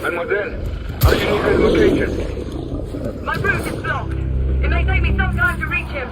Mademoiselle, how do you know his location? My route is blocked. It may take me some time to reach him.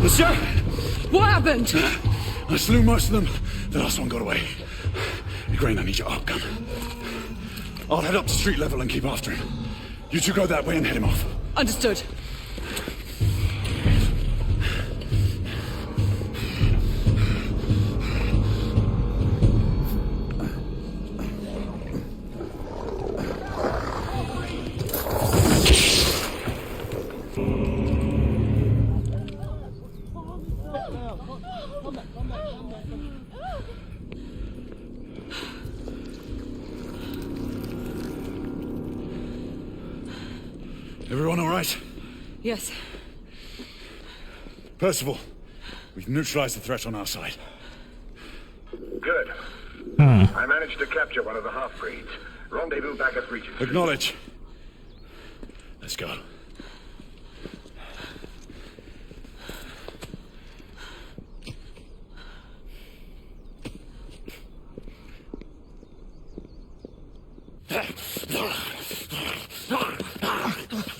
Monsieur! What happened? I slew most of them. The last one got away. Grain, I need your arc gun. I'll head up to street level and keep after him. You two go that way and head him off. Understood. Everyone all right? Yes. Percival, we've neutralized the threat on our side. Good. I managed to capture one of the half-breeds. Rendezvous back at Regent. Acknowledge. Let's go.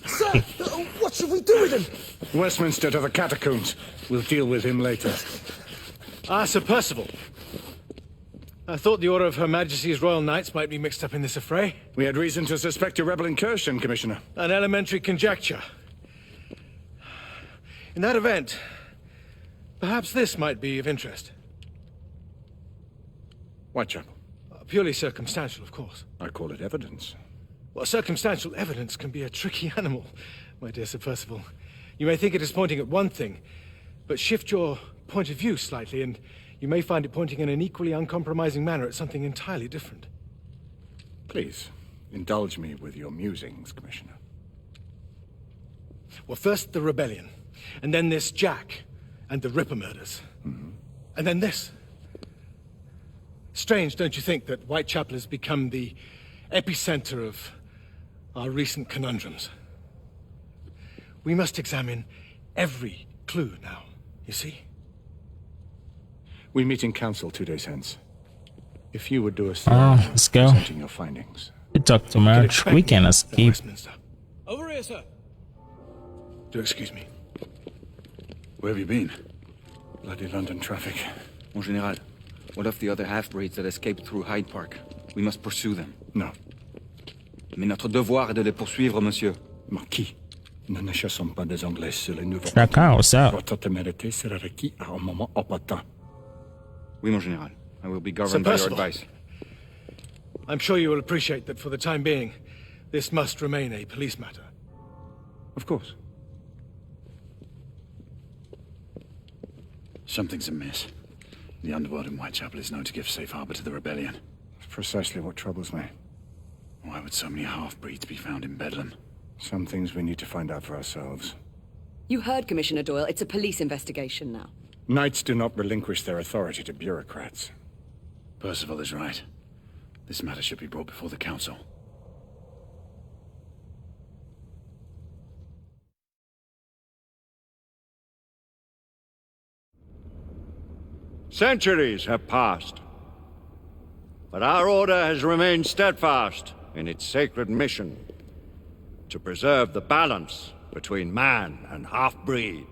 Sir, what should we do with him? Westminster to the catacombs. We'll deal with him later. Ah, Sir Percival. I thought the Order of Her Majesty's Royal Knights might be mixed up in this affray. We had reason to suspect a rebel incursion, Commissioner. An elementary conjecture. In that event, perhaps this might be of interest. Whitechapel. Purely circumstantial, of course. I call it evidence. Well, circumstantial evidence can be a tricky animal, my dear Sir Percival. You may think it is pointing at one thing, but shift your point of view slightly, and you may find it pointing in an equally uncompromising manner at something entirely different. Please, indulge me with your musings, Commissioner. Well, first the rebellion, and then this Jack, and the Ripper murders. And then this. Strange, don't you think, that Whitechapel has become the epicenter of our recent conundrums? We must examine every clue now, you see? We meet in council 2 days hence. If you would do us let's go. presenting your findings. We talk too much. We can escape. Over here, sir. Do excuse me. Where have you been? Bloody London traffic. Mon Général, what of the other half-breeds that escaped through Hyde Park? We must pursue them. No. Mais notre devoir est de les poursuivre, monsieur. Marquis, nous ne chassons pas des Anglais sur les nouveaux. D'accord, what's up? Votre témérité sera requis à un moment opportun. Oui, mon Général. I will be governed by your advice. I'm sure you will appreciate that for the time being, this must remain a police matter. Of course. Something's amiss. The underworld in Whitechapel is known to give safe harbor to the rebellion. That's precisely what troubles me. Why would so many half-breeds be found in Bedlam? Some things we need to find out for ourselves. You heard Commissioner Doyle. It's a police investigation now. Knights do not relinquish their authority to bureaucrats. Percival is right. This matter should be brought before the council. Centuries have passed, but our order has remained steadfast in its sacred mission to preserve the balance between man and half-breed.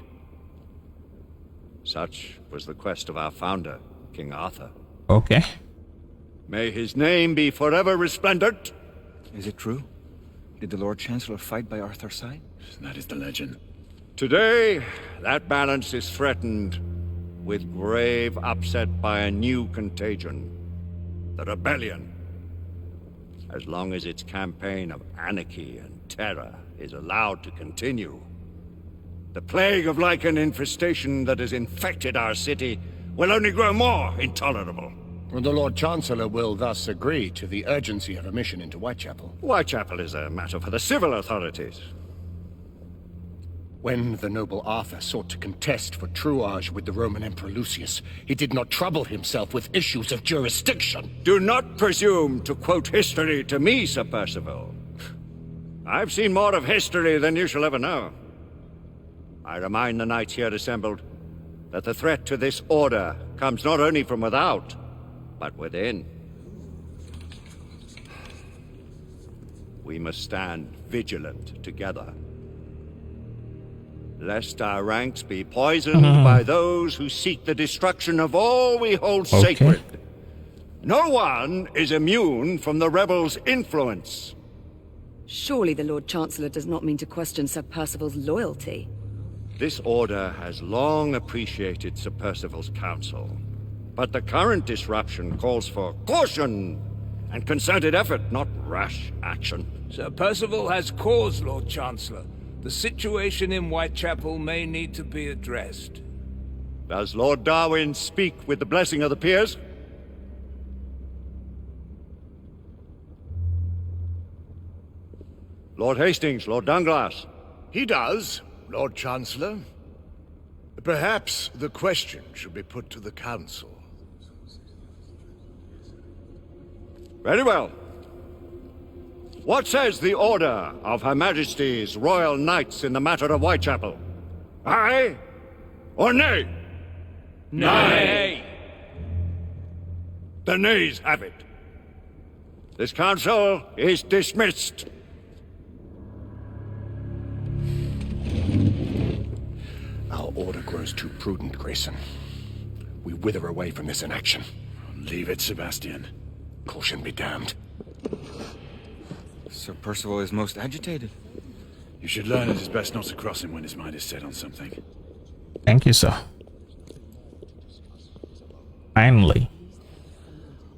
Such was the quest of our founder, King Arthur. Okay. May his name be forever resplendent. Is it true? Did the Lord Chancellor fight by Arthur's side? That is the legend. Today, that balance is threatened with grave upset by a new contagion, the rebellion. As long as its campaign of anarchy and terror is allowed to continue, the plague of lichen infestation that has infected our city will only grow more intolerable. The Lord Chancellor will thus agree to the urgency of a mission into Whitechapel. Whitechapel is a matter for the civil authorities. When the noble Arthur sought to contest for truage with the Roman Emperor Lucius, he did not trouble himself with issues of jurisdiction. Do not presume to quote history to me, Sir Percival. I've seen more of history than you shall ever know. I remind the knights here assembled that the threat to this order comes not only from without, but within. We must stand vigilant together, lest our ranks be poisoned by those who seek the destruction of all we hold sacred. No one is immune from the rebels' influence. Surely the Lord Chancellor does not mean to question Sir Percival's loyalty. This order has long appreciated Sir Percival's counsel, but the current disruption calls for caution and concerted effort, not rash action. Sir Percival has cause, Lord Chancellor. The situation in Whitechapel may need to be addressed. Does Lord Darwin speak with the blessing of the peers? Lord Hastings, Lord Dunglass. He does, Lord Chancellor. Perhaps the question should be put to the Council. Very well. What says the Order of Her Majesty's Royal Knights in the matter of Whitechapel? Aye or nay? Nay! The nays have it. This council is dismissed. Our order grows too prudent, Grayson. We wither away from this inaction. Leave it, Sebastian. Caution be damned. Sir Percival is most agitated. You should learn it is best not to cross him when his mind is set on something. Thank you, sir. Finally.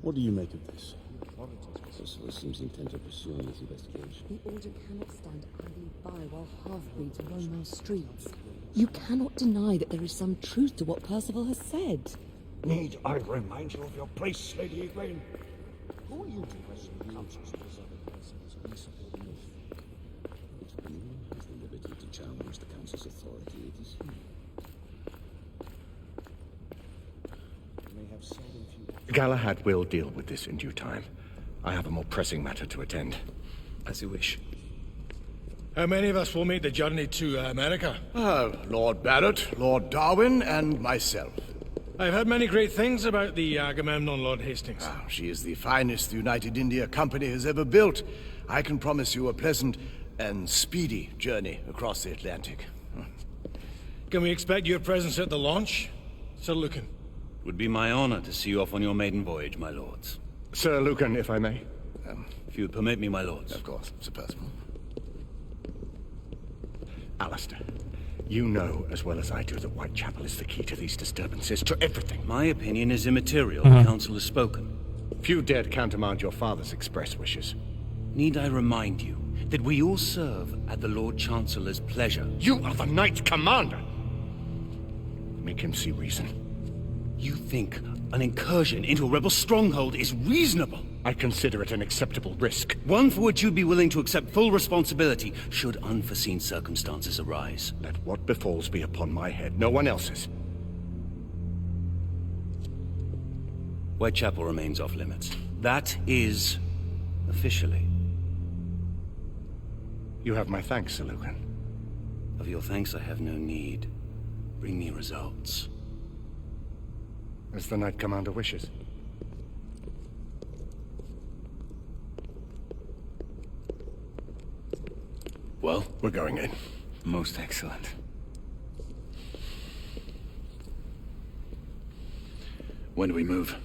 What do you make of this? Percival seems intent on pursuing this investigation. The Order cannot stand idly by while half-breeds roam our streets. You cannot deny that there is some truth to what Percival has said. Need I remind you of your place, Lady Egwene? Who are you to question the Council's preserving Percival's insubordination? If anyone has the liberty to challenge the Council's authority, it is he. You may have seldom few... Galahad will deal with this in due time. I have a more pressing matter to attend. As you wish. How many of us will make the journey to America? Lord Barrett, Lord Darwin, and myself. I've heard many great things about the Agamemnon, Lord Hastings. She is the finest the United India Company has ever built. I can promise you a pleasant and speedy journey across the Atlantic. Can we expect your presence at the launch, Sir Lucan? It would be my honor to see you off on your maiden voyage, my lords. Sir Lucan, if I may. If you would permit me, my lords. Of course, Sir Percival. Alistair, you know as well as I do that Whitechapel is the key to these disturbances, to everything. My opinion is immaterial. The Council has spoken. Few dared countermand your father's express wishes. Need I remind you that we all serve at the Lord Chancellor's pleasure? You are the Knight Commander! Make him see reason. You think an incursion into a rebel stronghold is reasonable? I consider it an acceptable risk. One for which you'd be willing to accept full responsibility should unforeseen circumstances arise. Let what befalls be upon my head, no one else's. Whitechapel remains off limits. That is officially. You have my thanks, Sir Lucan. Of your thanks I have no need. Bring me results. As the Knight Commander wishes. Well, we're going in. Most excellent. When do we move?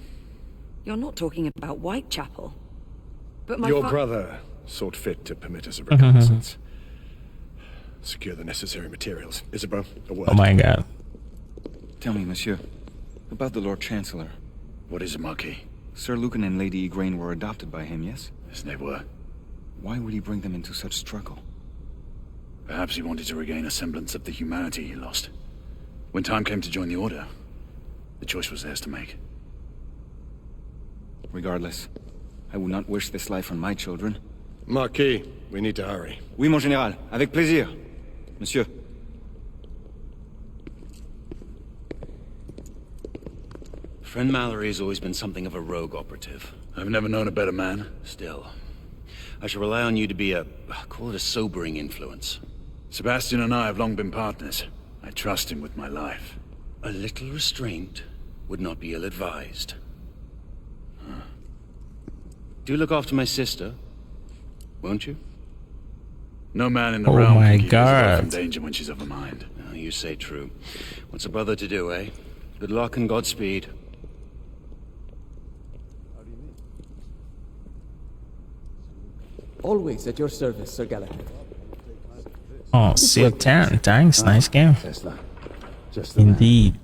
You're not talking about Whitechapel. But my Your brother sought fit to permit us a reconnaissance. Secure the necessary materials. Isabeau, a word. Oh my god. Tell me, monsieur, about the Lord Chancellor. What is it, Marquis? Sir Lucan and Lady Igraine were adopted by him, yes? Yes, they were. Why would he bring them into such struggle? Perhaps he wanted to regain a semblance of the humanity he lost. When time came to join the Order, the choice was theirs to make. Regardless, I would not wish this life on my children. Marquis, we need to hurry. Oui, mon général. Avec plaisir. Monsieur. Friend Mallory has always been something of a rogue operative. I've never known a better man. Still, I shall rely on you to be call it a sobering influence. Sebastian and I have long been partners. I trust him with my life. A little restraint would not be ill-advised. Do look after my sister, won't you? No man in the Oh realm my can keep his wife God. from danger when she's of a mind. Oh, you say true. What's a brother to do, eh? Good luck and Godspeed. Always at your service, Sir Galahad. Oh, Seal 10. Thanks. Nice game. Tesla. Just the man. Indeed.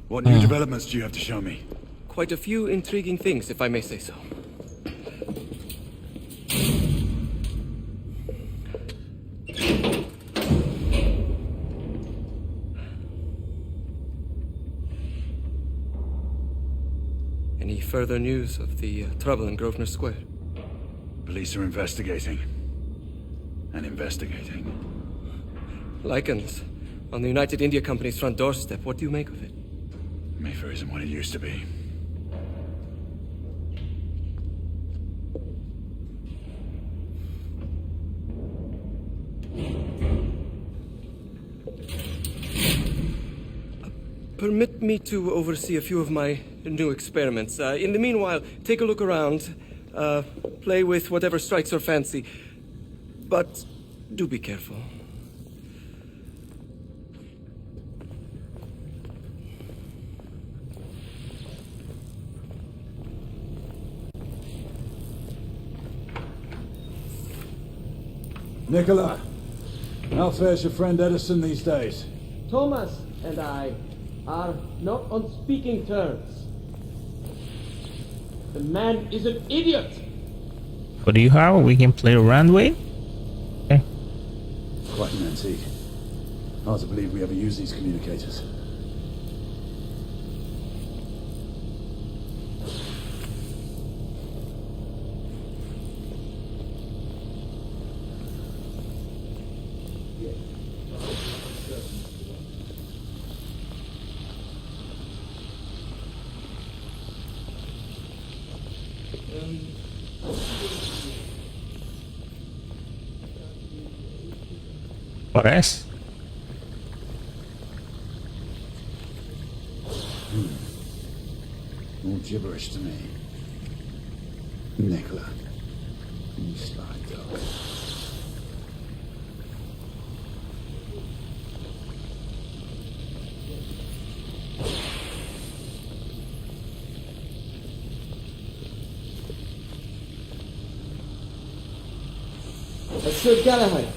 What new developments do you have to show me? Quite a few intriguing things, if I may say so. Any further news of the trouble in Grosvenor Square? Police are investigating. And investigating. Lycans, on the United India Company's front doorstep. What do you make of it? Mayfair isn't what it used to be. Permit me to oversee a few of my new experiments. In the meanwhile, take a look around. Play with whatever strikes your fancy. But do be careful. Nicola, how fares your friend Edison these days? Thomas and I are not on speaking terms. The man is an idiot. What do you have? We can play around with? Okay. Quite an antique. Hard to believe we ever use these communicators. What else? All gibberish to me. Nicola, you sly dog. Sir Galahad.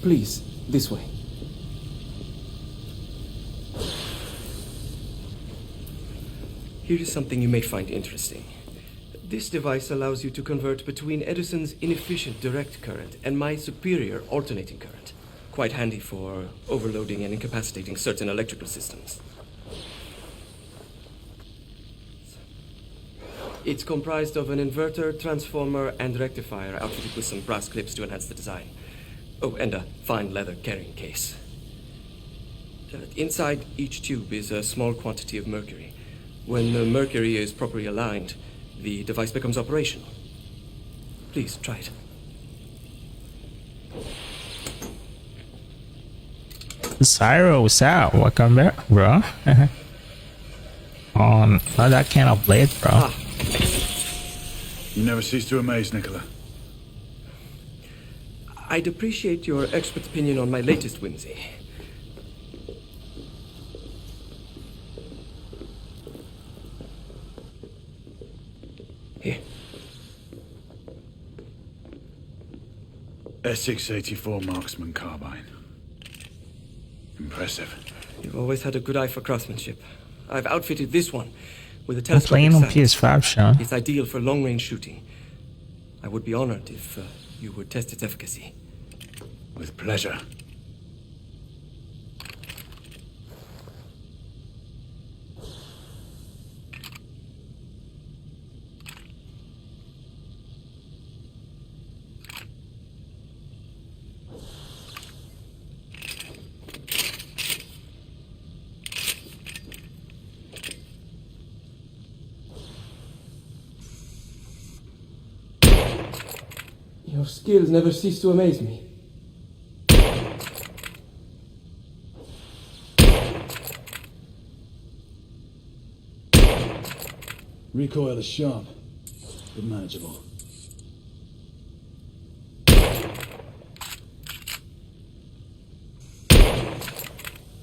Please, this way. Here is something you may find interesting. This device allows you to convert between Edison's inefficient direct current and my superior alternating current. Quite handy for overloading and incapacitating certain electrical systems. It's comprised of an inverter, transformer, and rectifier outfitted with some brass clips to enhance the design. Oh, and a fine leather carrying case. Inside each tube is a small quantity of mercury. When the mercury is properly aligned, the device becomes operational. Please, try it. Cyro's out. Welcome back, bro. On that kind of blade, bro. You never cease to amaze, Nicola. I'd appreciate your expert opinion on my latest whimsy. Here. S684 marksman carbine. Impressive. You've always had a good eye for craftsmanship. I've outfitted this one with a I'm telescopic playing on sight. PS5, Sean. It's ideal for long-range shooting. I would be honored if you would test its efficacy. With pleasure. Your skills never cease to amaze me. Recoil is sharp, but manageable.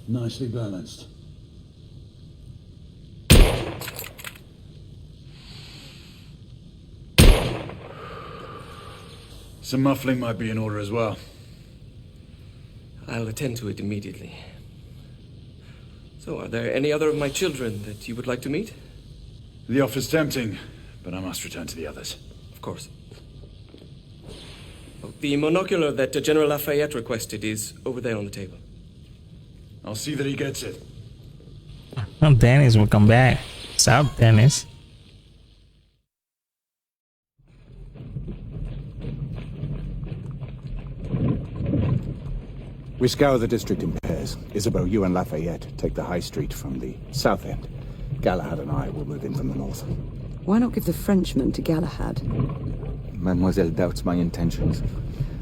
Nicely balanced. Some muffling might be in order as well. I'll attend to it immediately. So, are there any other of my children that you would like to meet? The offer's tempting, but I must return to the others. Of course. Oh, the monocular that General Lafayette requested is over there on the table. I'll see that he gets it. Oh, Dennis, welcome back. What's up, Dennis? We scour the district in pairs. Isabeau, you and Lafayette take the high street from the south end. Galahad and I will move in from the north. Why not give the Frenchman to Galahad? Mademoiselle doubts my intentions.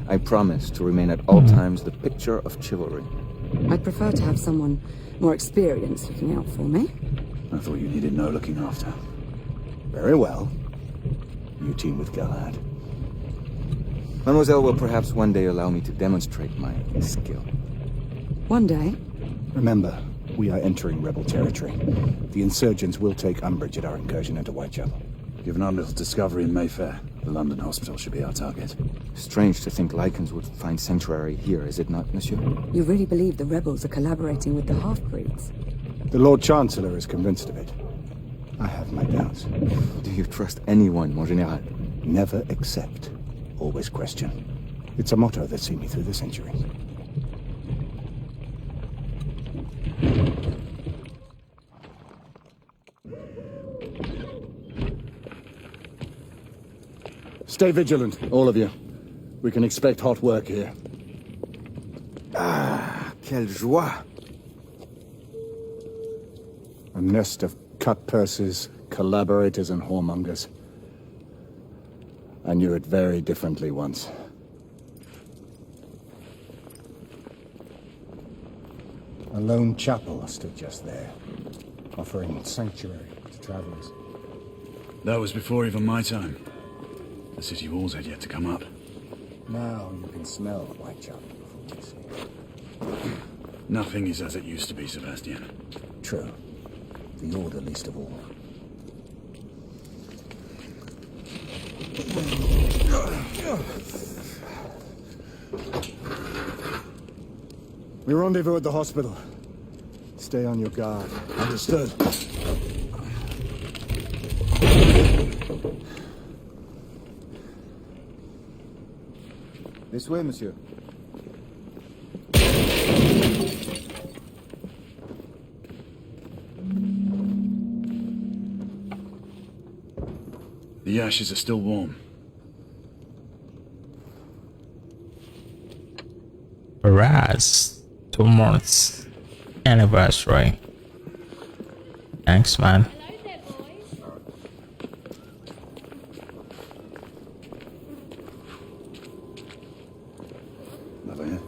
I promise to remain at all times the picture of chivalry. I'd prefer to have someone more experienced looking out for me. I thought you needed no looking after. Very well. You team with Galahad. Mademoiselle will perhaps one day allow me to demonstrate my skill. One day? Remember, we are entering rebel territory. The insurgents will take umbrage at our incursion into Whitechapel. Given our little discovery in Mayfair, the London hospital should be our target. Strange to think Lycans would find sanctuary here, is it not, monsieur? You really believe the rebels are collaborating with the half-breeds? The Lord Chancellor is convinced of it. I have my doubts. Do you trust anyone, mon général? Never accept. Always question. It's a motto that's seen me through the centuries. Stay vigilant, all of you. We can expect hot work here. Ah, quelle joie! A nest of cut purses, collaborators, and whoremongers. I knew it very differently once. A lone chapel stood just there, offering sanctuary to travelers. That was before even my time. The city walls had yet to come up. Now you can smell Whitechapel before you see it. Nothing is as it used to be, Sebastian. True. The Order least of all. We rendezvous at the hospital. Stay on your guard. Understood. This way, monsieur. The ashes are still warm. Whereas 2 months anniversary. Thanks, man. Lafayette.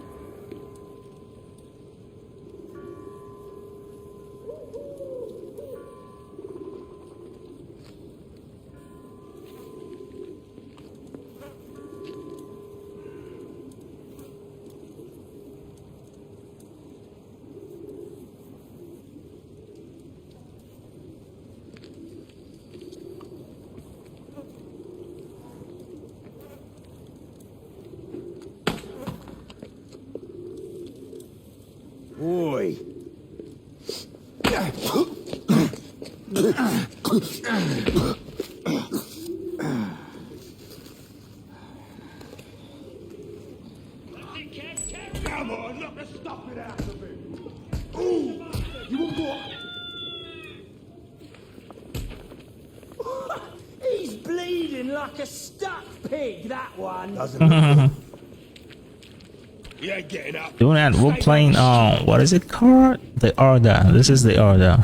Oi! Come on, knock the stuff it out of him! Ooh! You want what? He's bleeding like a stuck pig, that one! You ain't getting up. Doing that, we're playing what is it called? The Order. This is the Order.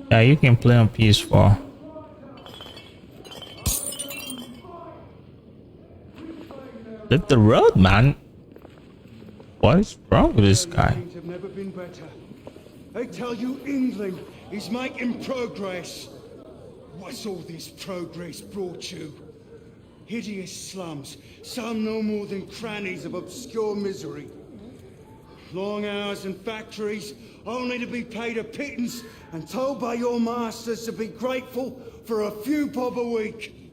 Yeah, you can play on PS4. Hit the road, man. What is wrong with this guy? Things have never been better. They tell you England is making progress. What's all this progress brought you? Hideous slums, some no more than crannies of obscure misery. Long hours in factories, only to be paid a pittance and told by your masters to be grateful for a few bob a week.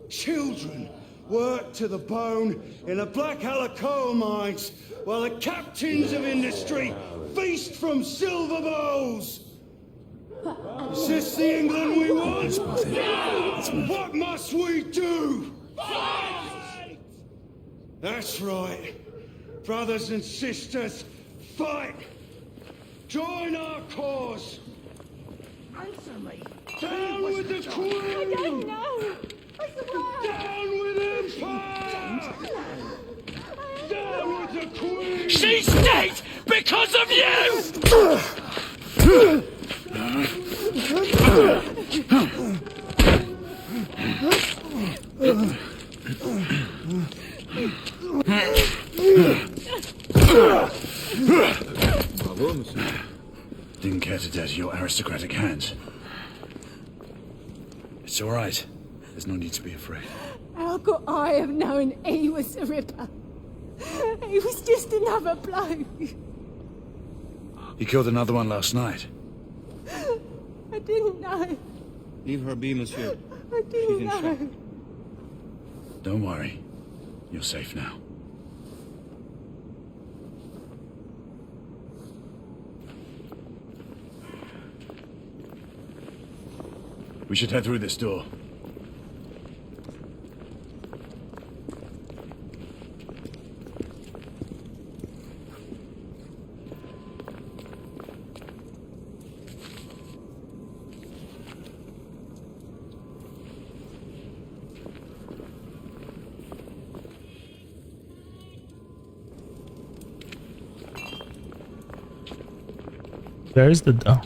Children work to the bone in the Blackwater coal mines, while the captains of industry feast from silver bowls. Is this the England we want? What must we do? Fight! That's right. Brothers and sisters, fight! Join our cause! Answer me! Down with the Queen! I don't know! Down with Empire! Down with the Queen! She's dead because of you! Didn't care to dirty your aristocratic hands. It's all right. There's no need to be afraid. How could I have known he was the Ripper? He was just another bloke. He killed another one last night. I didn't know. Leave her be, monsieur. I didn't know. Don't worry. You're safe now. We should head through this door. Where is the door?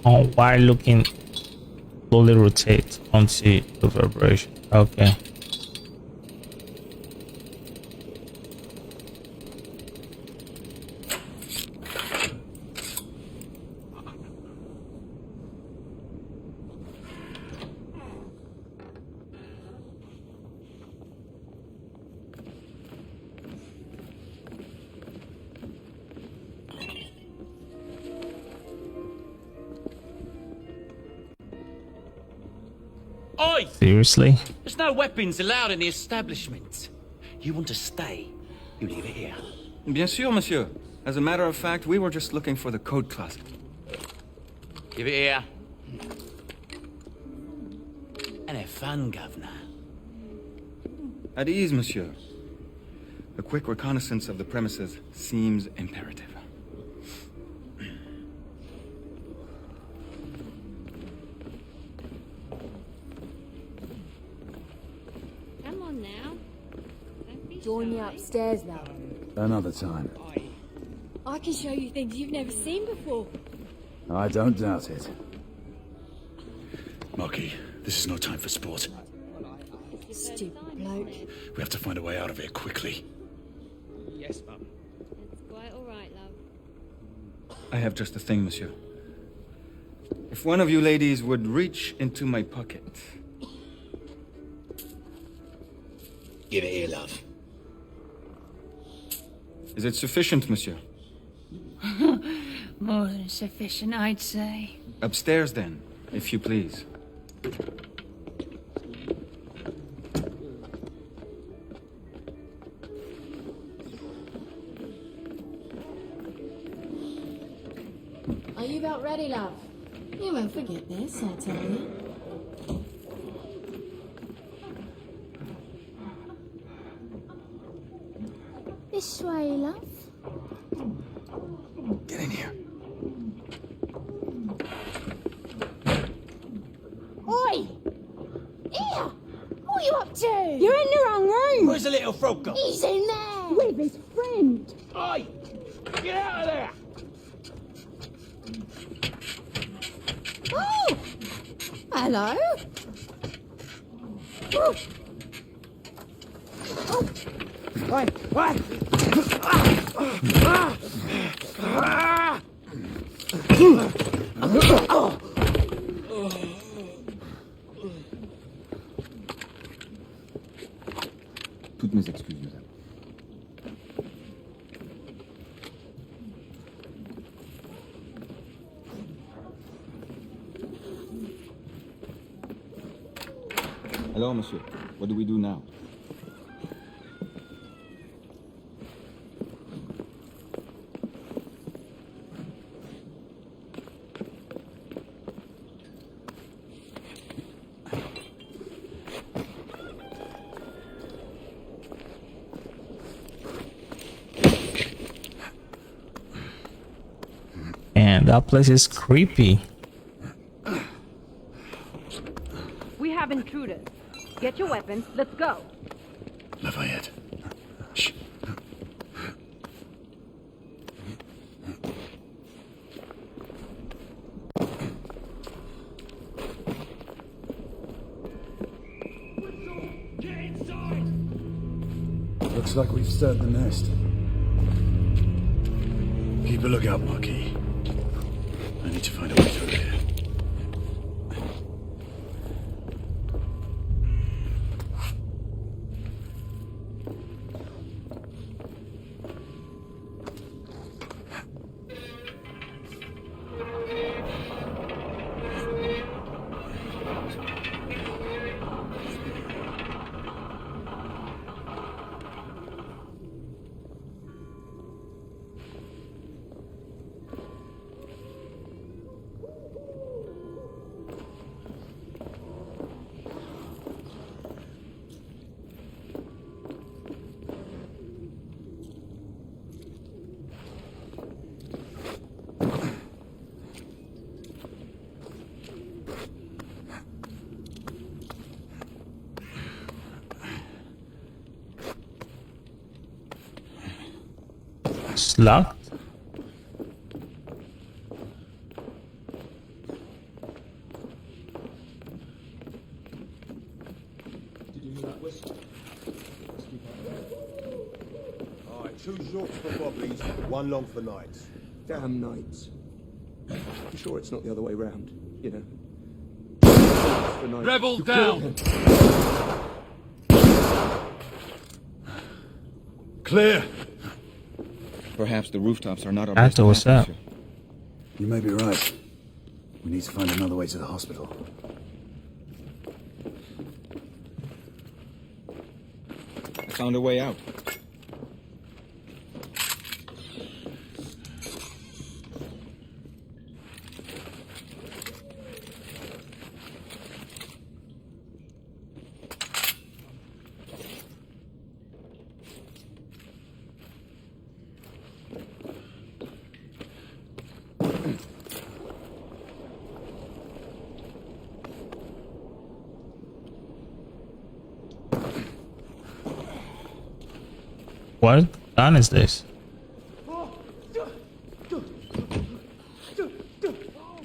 on while looking. Slowly rotate onto the vibration. Okay. Oi! Seriously? There's no weapons allowed in the establishment. You want to stay? You leave it here. Bien sûr, monsieur. As a matter of fact, we were just looking for the code closet. Give it here. And have fun, governor. At ease, monsieur. A quick reconnaissance of the premises seems imperative. Come on now. Join me upstairs, love. Another time. I can show you things you've never seen before. I don't doubt it. Marky, this is no time for sport. Stupid bloke. We have to find a way out of here quickly. Yes, ma'am. That's quite alright, love. I have just the thing, monsieur. If one of you ladies would reach into my pocket. Give it here, love. Is it sufficient, monsieur? More than sufficient, I'd say. Upstairs, then, if you please. Are you about ready, love? You won't forget this, I tell you. This way, love. Get in here. Oi! Here! What are you up to? You're in the wrong room! Where's the little frog gone? He's in there! With his friend! Oi! Get out of there! Oh! Hello? Oh. Oh. What? Toutes mes excuses, madame. Alors, monsieur, what do we do now? And that place is creepy. We have intruders. Get your weapons. Let's go. Lafayette. Shh. Looks like we've stirred the nest. Keep a lookout, Marquis. I need to find a way through here. It's locked. 2 shorts for bobbies, 1 long for nights. Damn nights. You sure it's not the other way round? You know. Rebel down! Clear. Perhaps the rooftops are not our That's best what's path, up. monsieur. You may be right. We need to find another way to the hospital. I found a way out. What gun is this?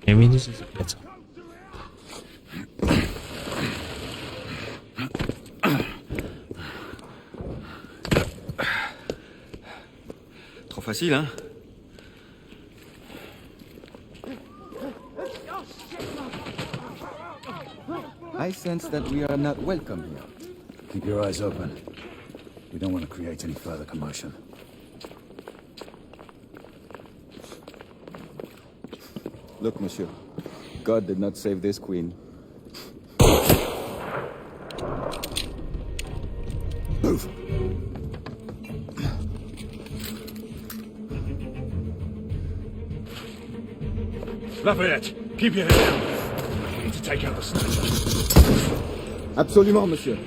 Maybe this is a better. Trop facile, hein? I sense that we are not welcome here. Keep your eyes open. We don't want to create any further commotion. Look, monsieur. God did not save this queen. Move! Lafayette, keep your head down. We need to take out the sniper. Absolument, monsieur.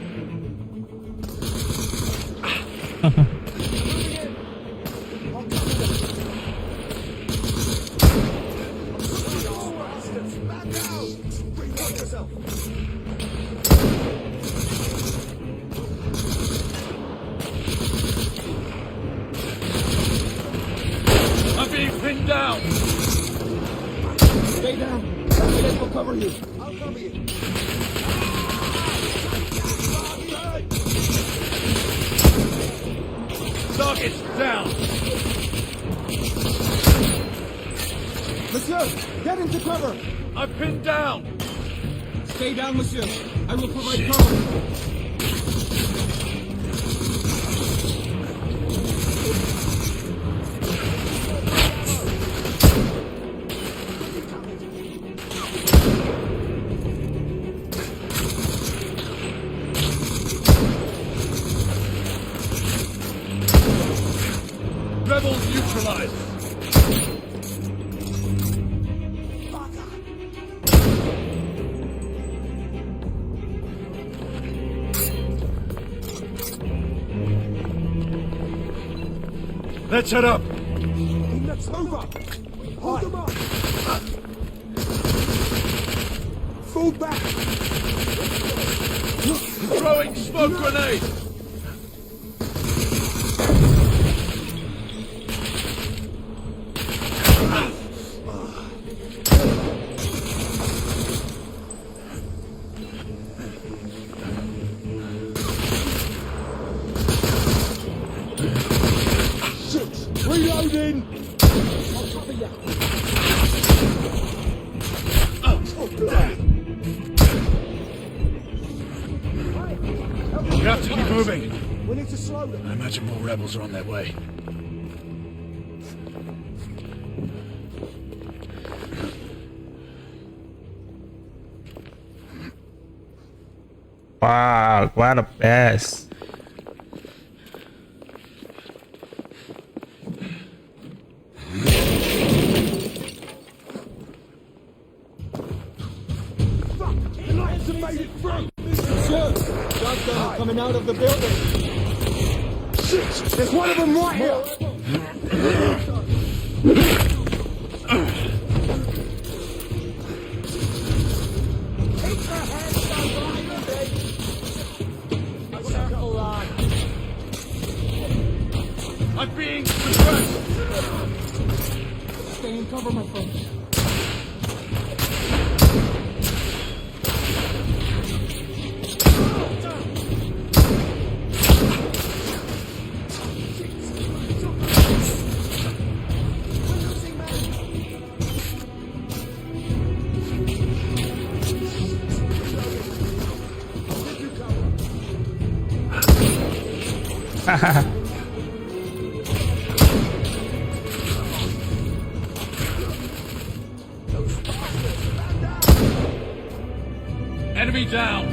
I'm being pinned down! Stay down. Lafayette will cover you. I'll cover you. Target's down! Monsieur, get into cover. I'm pinned down! Stay down, monsieur. I will provide cover. Rebels neutralized! Let's head up! Let's move up. Hold them up. Fall back. Throwing smoke grenade! Reloading. I'll cover you. We have to keep moving. We need to slow them. I imagine more rebels are on their way. Wow, what a best. Coming out of the building. Shit! There's one of them right here. I'm being suppressed! Stay in cover, my friend. Enemy down.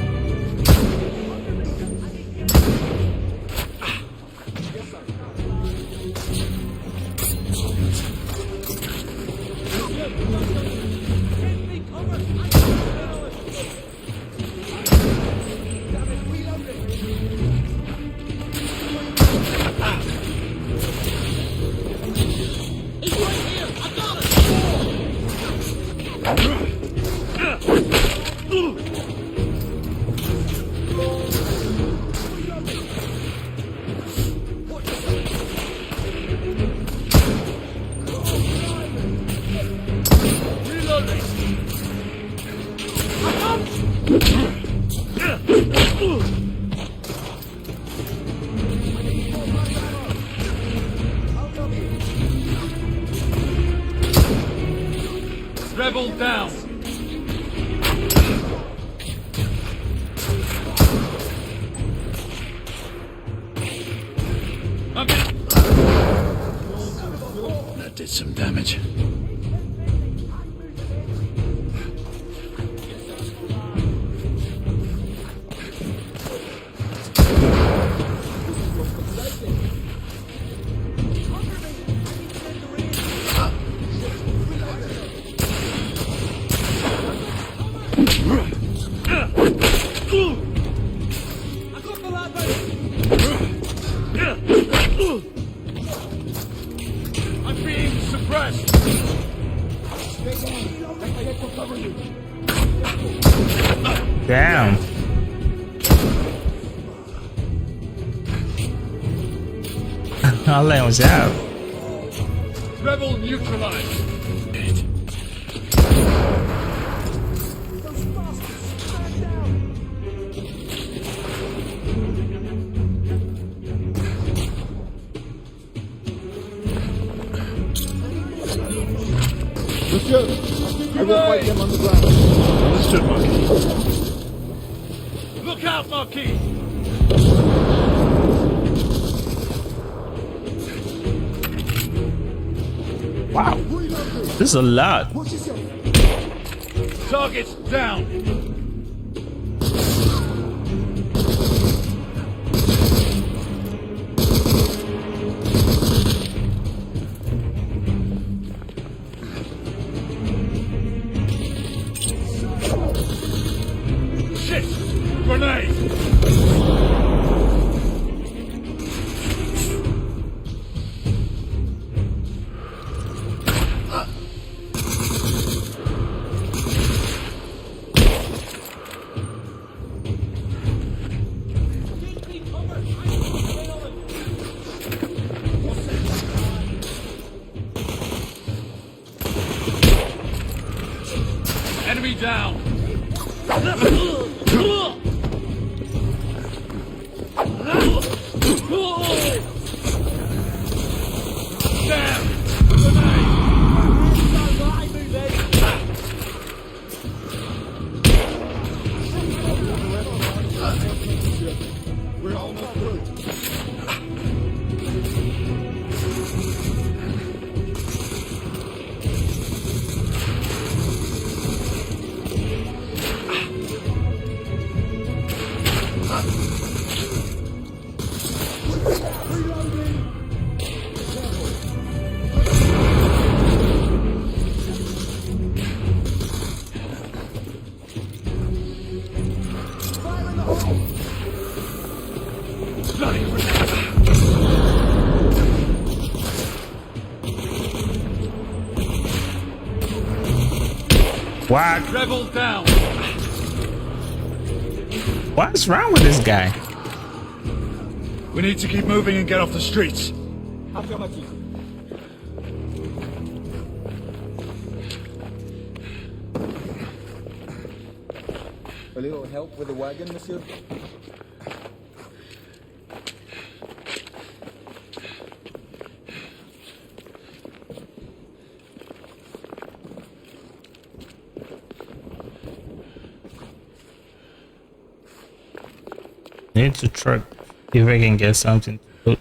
Rebel down. That did some damage. I'm being suppressed. Damn. I'll let him out. Rebel neutralized. Monsieur, I will fight them on the ground. Understood, Marquis. Look out, Marquis. Wow. This is a lot. Targets down. Shit! Grenade! Enemy down! Damn! We're almost through. What? Rebel down! What's wrong with this guy? We need to keep moving and get off the streets. A little help with the wagon, monsieur? Need to try if I can get something to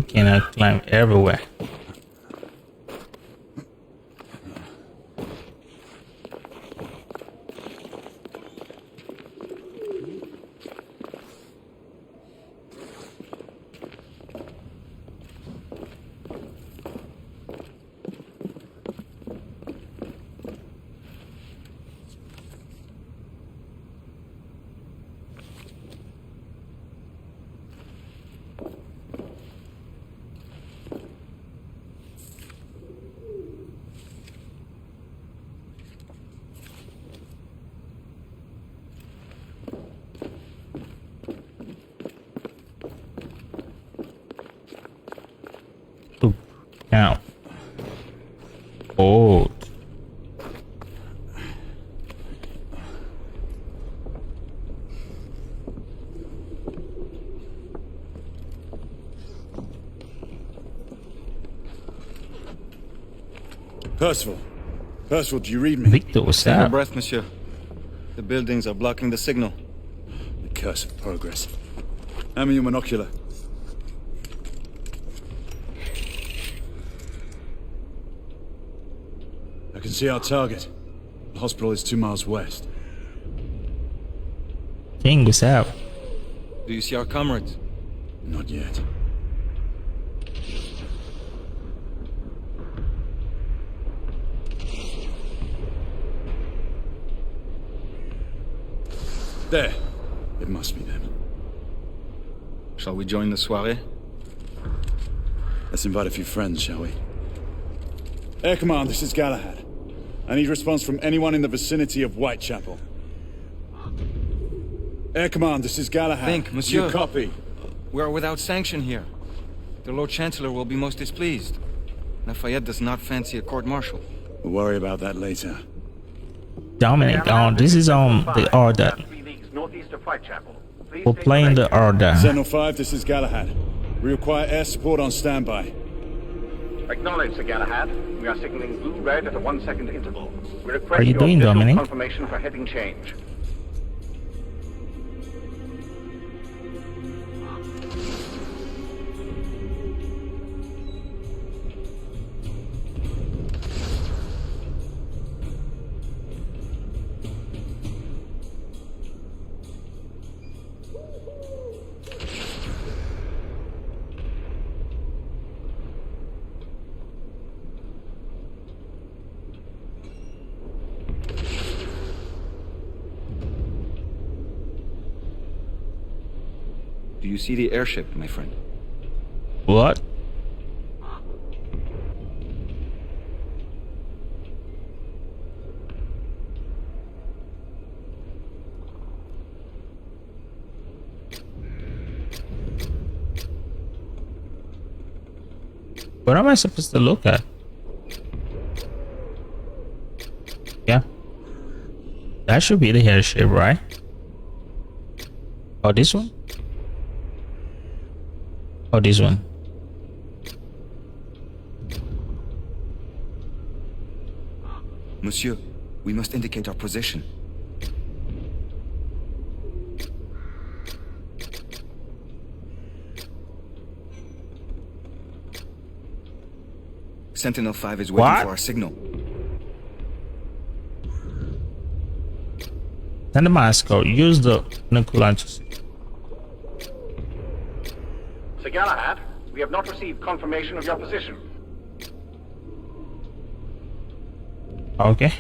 cannot climb everywhere. Now, old. Percival. Percival, do you read me? Victor, what's Take a up? breath, monsieur. The buildings are blocking the signal. The curse of progress. Hand me your monocular. I can see our target. The hospital is 2 miles west. King, what's up? Do you see our comrades? Not yet. There. It must be them. Shall we join the soirée? Let's invite a few friends, shall we? Air Command, this is Galahad. I need response from anyone in the vicinity of Whitechapel. Air Command, this is Galahad. Think, monsieur. You copy? We are without sanction here. The Lord Chancellor will be most displeased. Lafayette does not fancy a court-martial. We'll worry about that later. Dominic, this is on the Order. We're playing the Order. Sentinel 5, this is Galahad. We require air support on standby. Acknowledge, Sir Galahad. We are signaling blue-red at a 1-second interval. We request How are you your doing, visual Dominic? confirmation for heading change. Do you see the airship, my friend? What? What am I supposed to look at? Yeah. That should be the airship, right? Oh, this one? Oh, this one. Monsieur, we must indicate our position. Sentinel 5 is waiting What? for our signal. Send the mask out. Use the binocular. Sir Galahad, we have not received confirmation of your position. Okay.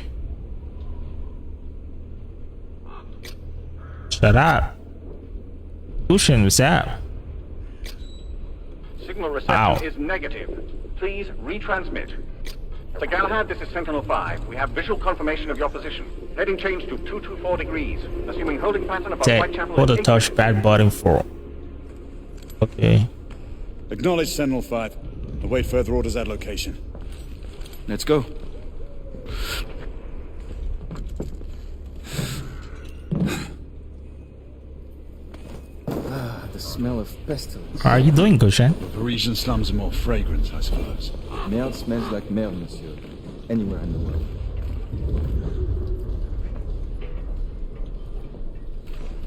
Shut up. Cushion, what's up? Signal reception is negative. Please retransmit. Sir Galahad, this is Sentinel 5. We have visual confirmation of your position. Heading change to 224 degrees. Assuming holding pattern above Take Whitechapel. for the touchpad button for. Okay. Acknowledge Sentinel 5. Await further orders at location. Let's go. The smell of pestilence. How are you doing, Cushion? The Parisian slums are more fragrant, I suppose. Merde smells like merde, monsieur. Anywhere in the world.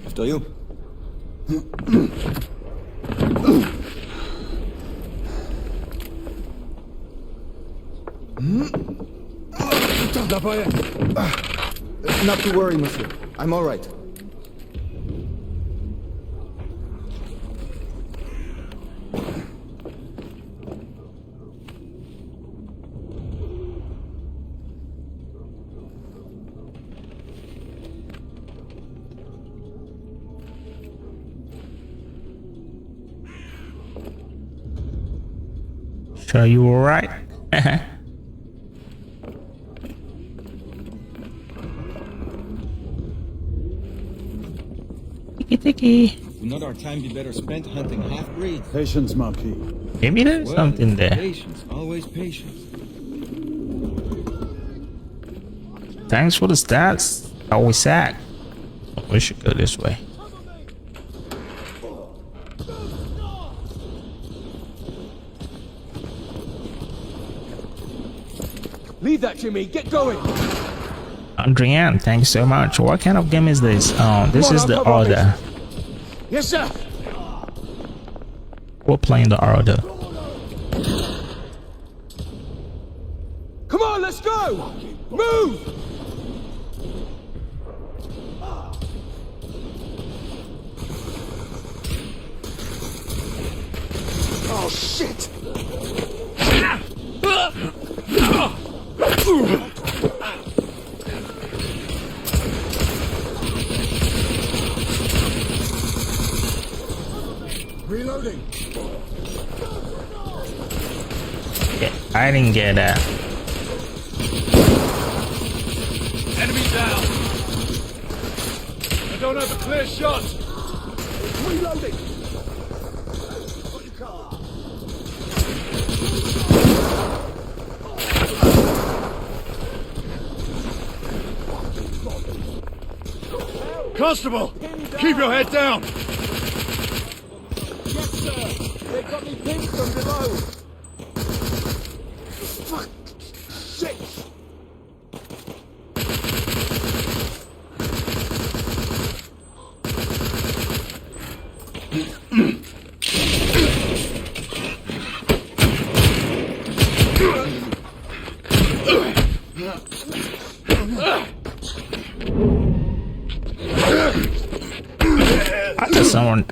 After you. Lafayette? Not to worry, monsieur. I'm all right. Sure you all right? Tiki. Would not our time be better spent hunting half-breeds? Patience, Marquis. Maybe there's something there. Patience, always patience. Thanks for the stats. Always sad. We should go this way. Leave that, Jimmy. Get going. Adrian, thanks so much. What kind of game is this? Oh, this is the Order. Yes, sir. We're playing the Order. Come on, let's go. Move. Oh shit. Reloading. Yeah, I didn't get that. Enemy down. I don't have a clear shot. Reloading. Constable, keep your head down. Yes, sir. They've got me pinned from below. Fuck. Shit. I just someone.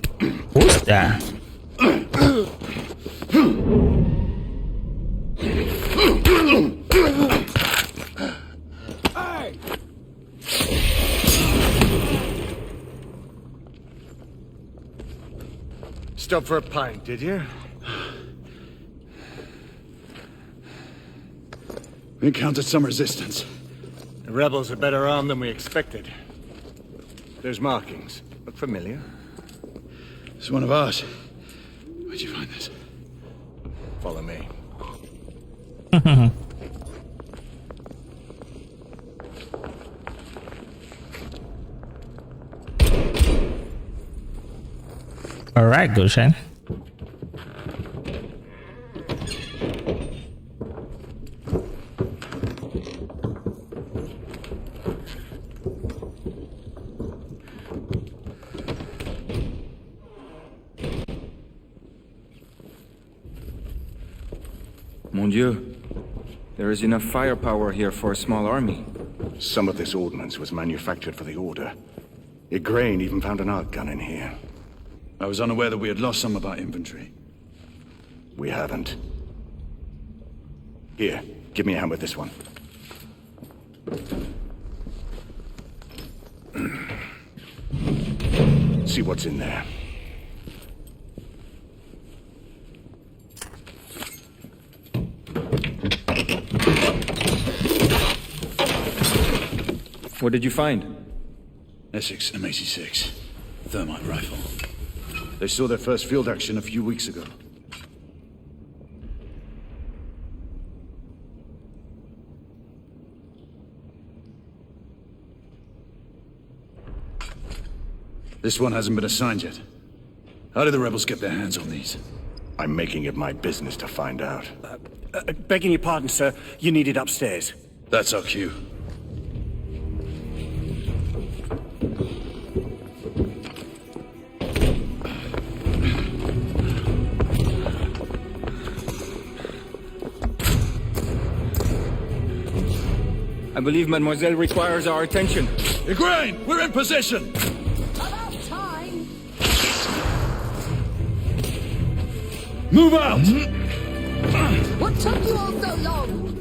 Who's that? Hey. Stop for a pint, did you? We encountered some resistance. The rebels are better armed than we expected. There's markings. Look familiar? It's one of ours. Where'd you find this? Follow me. All right, Goshen. Mon Dieu. There is enough firepower here for a small army. Some of this ordnance was manufactured for the Order. Igraine even found an arc gun in here. I was unaware that we had lost some of our infantry. We haven't. Here, give me a hand with this one. See what's in there. What did you find? Essex M86. Thermite rifle. They saw their first field action a few weeks ago. This one hasn't been assigned yet. How did the rebels get their hands on these? I'm making it my business to find out. Begging your pardon, sir. You need it upstairs. That's our cue. I believe Mademoiselle requires our attention. Igraine, we're in position! About time. Move out! What took you all so long?